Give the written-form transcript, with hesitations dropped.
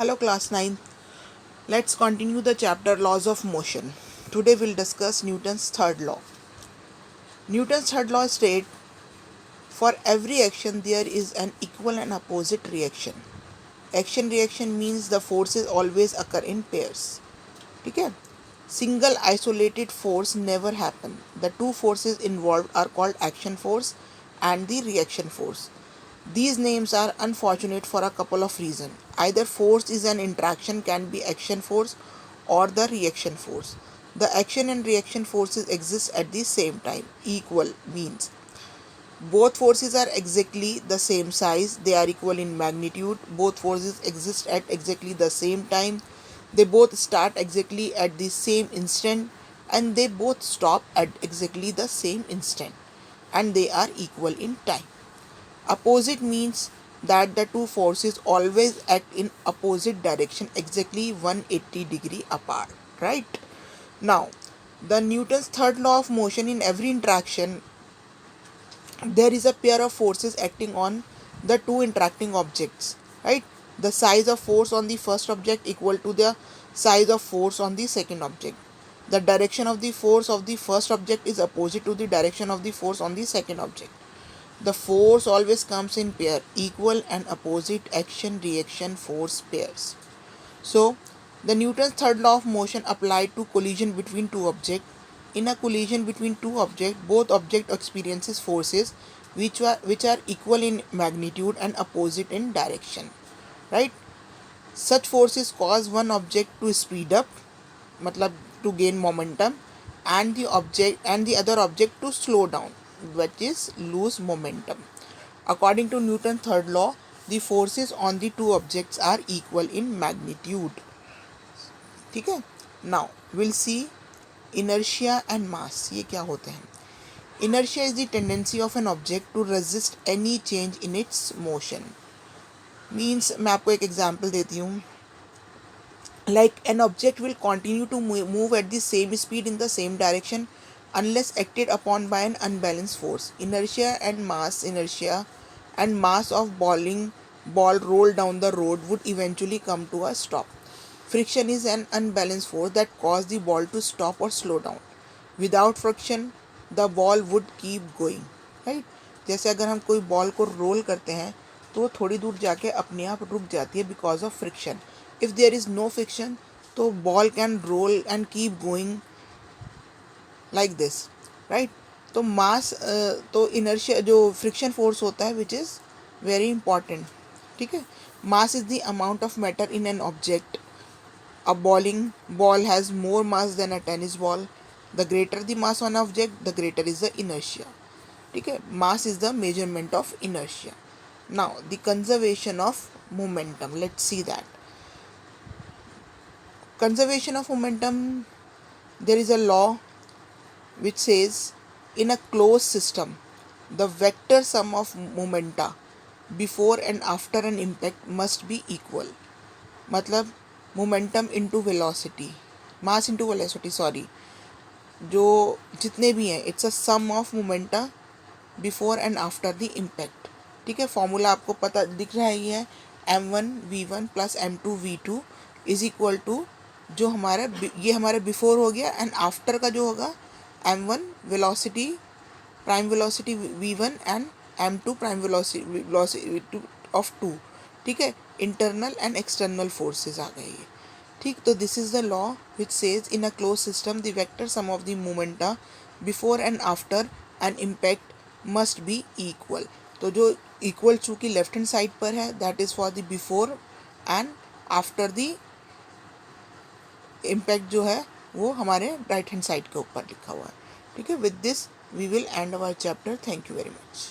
Hello class 9. Let's continue the chapter Laws of Motion. Today we'll discuss Newton's third law. Newton's third law states for every action there is an equal and opposite reaction. Action reaction means the forces always occur in pairs. ठीक है? Single isolated force never happen. The two forces involved are called action force and the reaction force. These names are unfortunate for a couple of reasons. Either force is an interaction can be action force or the reaction force. The action and reaction forces exist at the same time. Equal means both forces are exactly the same size, they are equal in magnitude, both forces exist at exactly the same time, they both start exactly at the same instant, and they both stop at exactly the same instant, and they are equal in time. Opposite means that the two forces always act in opposite direction exactly 180 degree apart, right? Now, the Newton's third law of motion, in every interaction there is a pair of forces acting on the two interacting objects, right? The size of force on the first object equal to the size of force on the second object. The direction of the force of the first object is opposite to the direction of the force on the second object. The force always comes in pair, equal and opposite action reaction force pairs. So, the Newton's third law of motion applied to collision between two objects. In a collision between two objects, both objects experiences forces which are equal in magnitude and opposite in direction. Right? Such forces cause one object to speed up, मतलब to gain momentum, and the other object to slow down, which is lose momentum. According to Newton's third law, the forces on the two objects are equal in magnitude. ठीक है. Now we'll see inertia and mass. ये क्या होते हैं? Inertia is the tendency of an object to resist any change in its motion. Means मैं आपको एक example देती हूँ. Like an object will continue to move at the same speed in the same direction unless acted upon by an unbalanced force. Inertia and mass of ball rolled down the road would eventually come to a stop. Friction is an unbalanced force that causes the ball to stop or slow down. Without friction, the ball would keep going. Right? जैसे अगर हम कोई ball को role करते हैं तो थोड़ी दूर जाके अपने आप रुक जाती है because of friction. If there is no friction, तो ball can roll and keep going like this, right? तो मास तो इनर्शिया जो फ्रिक्शन फोर्स होता है विच इज़ वेरी इंपॉर्टेंट. ठीक है. Mass is the amount of matter in an object. A bowling ball has more mass than a tennis ball. The greater the mass on an object, the greater is the inertia. ठीक है. Mass is the measurement of inertia. Now the conservation of momentum. Let's see that. Conservation of momentum, there is a law which says in a closed system the vector sum of momenta before and after an impact must be equal. मतलब momentum into velocity, mass into velocity, sorry, जो जितने भी हैं it's a sum of momenta before and after the impact. ठीक है. Formula आपको पता दिख रहा है, ये है m1v1 plus m2v2 is equal to जो हमारा ये हमारा बिफोर हो गया एंड आफ्टर का जो होगा m1 velocity prime velocity v1 and m2 prime velocity of 2. ठीक है. इंटरनल एंड एक्सटर्नल फोर्सेस आ गए ये. ठीक. तो this is the law which says in a close system the vector sum of the momenta before and after an impact must be equal. तो जो equal चूँकि left hand side पर है that is for the before and after the impact जो है वो हमारे right hand side के ऊपर लिखा हुआ है. ठीक है. With this we will end our chapter. Thank you very much.